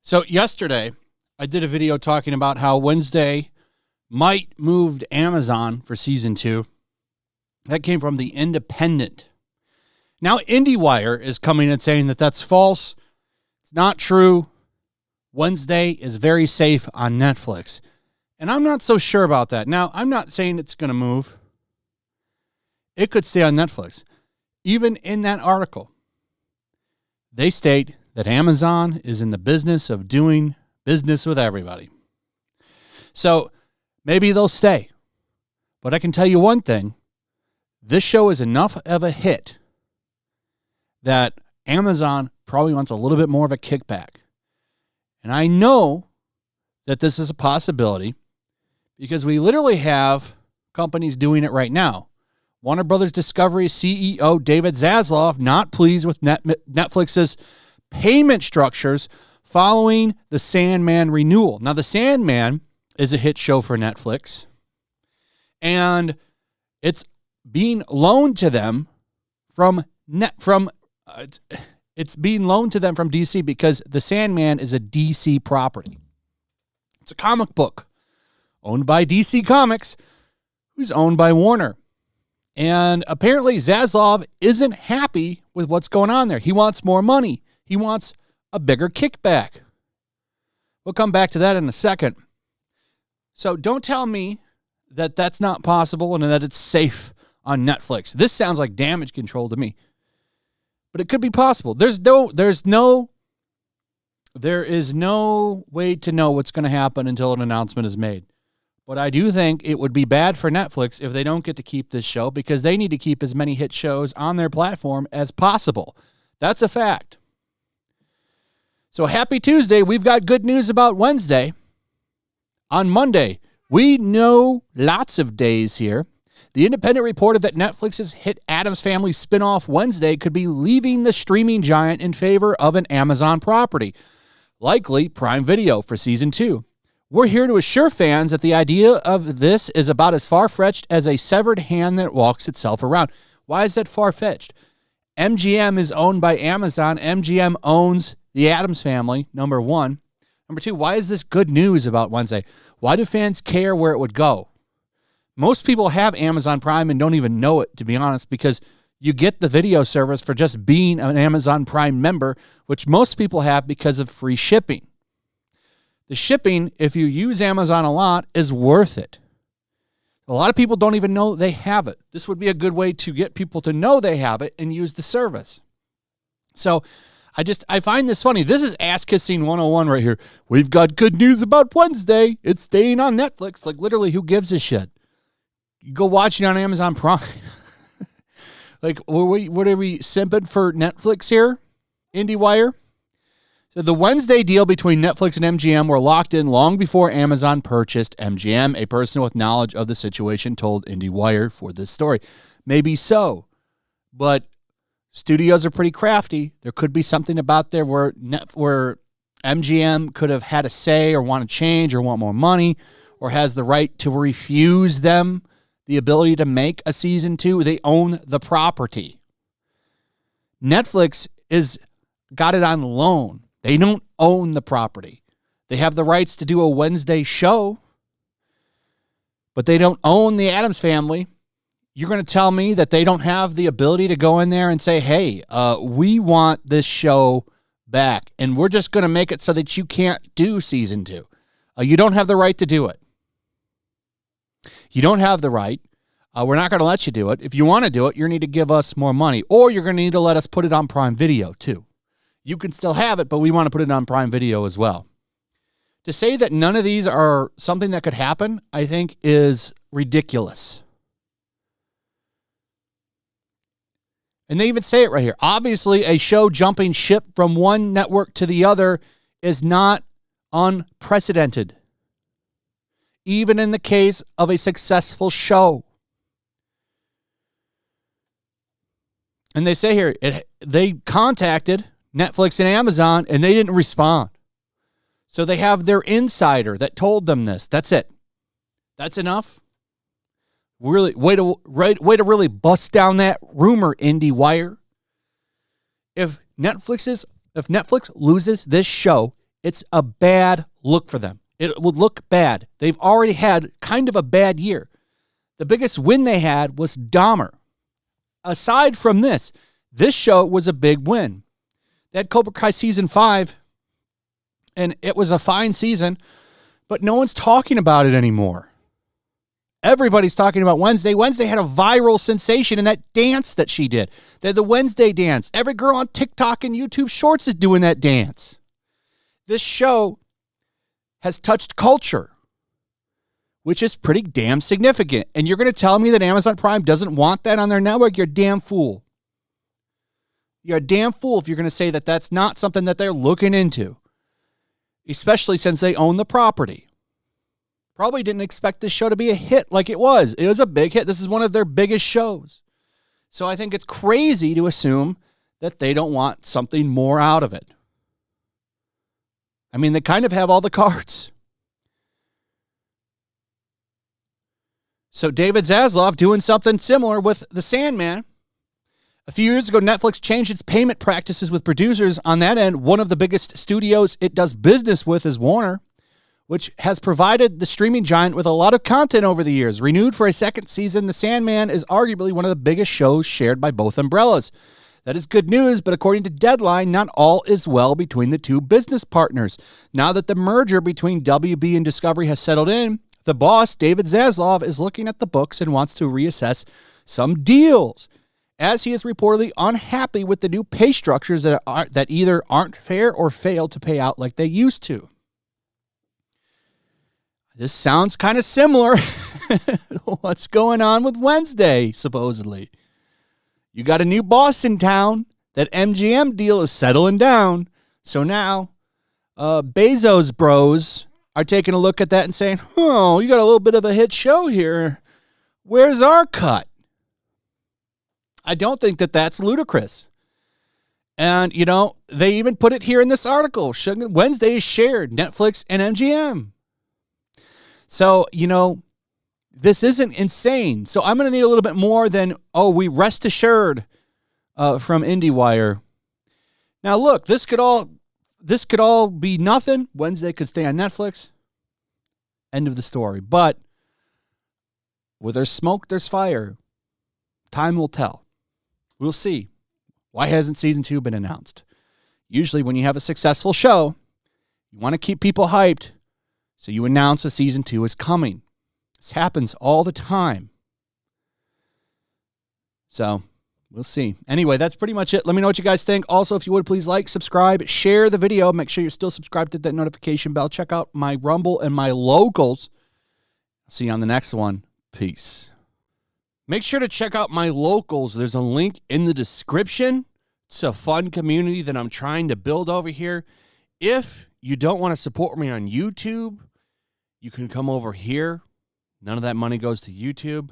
So yesterday, I did a video talking about how Wednesday might move to Amazon for season 2. That came from The Independent. Now IndieWire is coming and saying that that's false. It's not true. Wednesday is very safe on Netflix. And I'm not so sure about that. Now, I'm not saying it's going to move. It could stay on Netflix. Even in that article, they state that Amazon is in the business of doing business with everybody. So maybe they'll stay. But I can tell you one thing. This show is enough of a hit that Amazon probably wants a little bit more of a kickback. And I know that this is a possibility because we literally have companies doing it right now. Warner Brothers Discovery CEO David Zaslav not pleased with Netflix's payment structures following the Sandman renewal. Now, the Sandman is a hit show for Netflix, and it's being loaned to them from DC because the Sandman is a DC property. It's a comic book owned by DC Comics, who's owned by Warner. And apparently Zaslav isn't happy with what's going on there. He wants more money. He wants a bigger kickback. We'll come back to that in a second. So don't tell me that that's not possible and that it's safe on Netflix. This sounds like damage control to me. But it could be possible. There is no way to know what's going to happen until an announcement is made. But I do think it would be bad for Netflix if they don't get to keep this show because they need to keep as many hit shows on their platform as possible. That's a fact. So happy Tuesday. We've got good news about Wednesday. On Monday, we know lots of days here. The Independent reported that Netflix's hit Addams Family spinoff Wednesday could be leaving the streaming giant in favor of an Amazon property, likely Prime Video for season 2. We're here to assure fans that the idea of this is about as far-fetched as a severed hand that walks itself around. Why is that far-fetched? MGM is owned by Amazon. MGM owns the Addams Family, number one. Number two, why is this good news about Wednesday? Why do fans care where it would go? Most people have Amazon Prime and don't even know it, to be honest, because you get the video service for just being an Amazon Prime member, which most people have because of free shipping. The shipping, if you use Amazon a lot, is worth it. A lot of people don't even know they have it. This would be a good way to get people to know they have it and use the service. So I find this funny. This is Ass Kissing 101 right here. We've got good news about Wednesday. It's staying on Netflix. Like, literally, who gives a shit? You go watch it on Amazon Prime. Like, what are we simping for Netflix here? IndieWire? So the Wednesday deal between Netflix and MGM were locked in long before Amazon purchased MGM. A person with knowledge of the situation told IndieWire for this story. Maybe so, but studios are pretty crafty. There could be something about there where MGM could have had a say or want to change or want more money or has the right to refuse them the ability to make a season 2. They own the property. Netflix got it on loan. They don't own the property. They have the rights to do a Wednesday show, but they don't own the Addams Family. You're going to tell me that they don't have the ability to go in there and say, hey, we want this show back, and we're just going to make it so that you can't do season 2. You don't have the right to do it. You don't have the right. We're not going to let you do it. If you want to do it, you need to give us more money, or you're going to need to let us put it on Prime Video, too. You can still have it, but we want to put it on Prime Video as well. To say that none of these are something that could happen, I think, is ridiculous. And they even say it right here. Obviously, a show jumping ship from one network to the other is not unprecedented, even in the case of a successful show. And they say here, they contacted Netflix and Amazon, and they didn't respond. So they have their insider that told them this. That's it. That's enough. Really, way to really bust down that rumor, IndieWire. If Netflix loses this show, it's a bad look for them. It would look bad. They've already had kind of a bad year. The biggest win they had was Dahmer. Aside from this show was a big win. They had Cobra Kai Season 5, and it was a fine season, but no one's talking about it anymore. Everybody's talking about Wednesday. Wednesday had a viral sensation in that dance that she did. The Wednesday dance. Every girl on TikTok and YouTube Shorts is doing that dance. This show has touched culture, which is pretty damn significant. And you're going to tell me that Amazon Prime doesn't want that on their network? You're a damn fool. You're a damn fool if you're going to say that that's not something that they're looking into, especially since they own the property. Probably didn't expect this show to be a hit like it was. It was a big hit. This is one of their biggest shows. So I think it's crazy to assume that they don't want something more out of it. I mean, they kind of have all the cards. So David Zaslav doing something similar with the Sandman. A few years ago, Netflix changed its payment practices with producers. On that end, one of the biggest studios it does business with is Warner, which has provided the streaming giant with a lot of content over the years. Renewed for a second season, The Sandman is arguably one of the biggest shows shared by both umbrellas. That is good news, but according to Deadline, not all is well between the two business partners. Now that the merger between WB and Discovery has settled in, the boss, David Zaslav, is looking at the books and wants to reassess some deals, as he is reportedly unhappy with the new pay structures that either aren't fair or fail to pay out like they used to. This sounds kind of similar to what's going on with Wednesday, supposedly. You got a new boss in town. That MGM deal is settling down. So now Bezos bros are taking a look at that and saying, oh, you got a little bit of a hit show here. Where's our cut? I don't think that that's ludicrous. And, you know, they even put it here in this article. Wednesday is shared, Netflix and MGM. So, you know, this isn't insane. So I'm going to need a little bit more than, we rest assured from IndieWire. Now, look, this could all be nothing. Wednesday could stay on Netflix. End of the story. But where there's smoke, there's fire. Time will tell. We'll see. Why hasn't season 2 been announced? Usually when you have a successful show, you want to keep people hyped. So you announce a season 2 is coming. This happens all the time. So we'll see. Anyway, that's pretty much it. Let me know what you guys think. Also, if you would, please like, subscribe, share the video. Make sure you're still subscribed to that notification bell. Check out my Rumble and my locals. See you on the next one. Peace. Make sure to check out my locals. There's a link in the description. It's a fun community that I'm trying to build over here. If you don't want to support me on YouTube, you can come over here. None of that money goes to YouTube.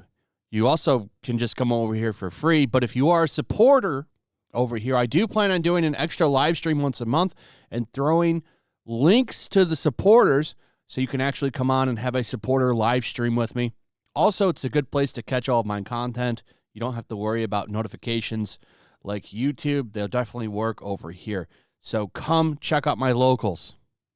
You also can just come over here for free. But if you are a supporter over here, I do plan on doing an extra live stream once a month and throwing links to the supporters so you can actually come on and have a supporter live stream with me. Also, it's a good place to catch all of my content. You don't have to worry about notifications like YouTube. They'll definitely work over here. So come check out my locals.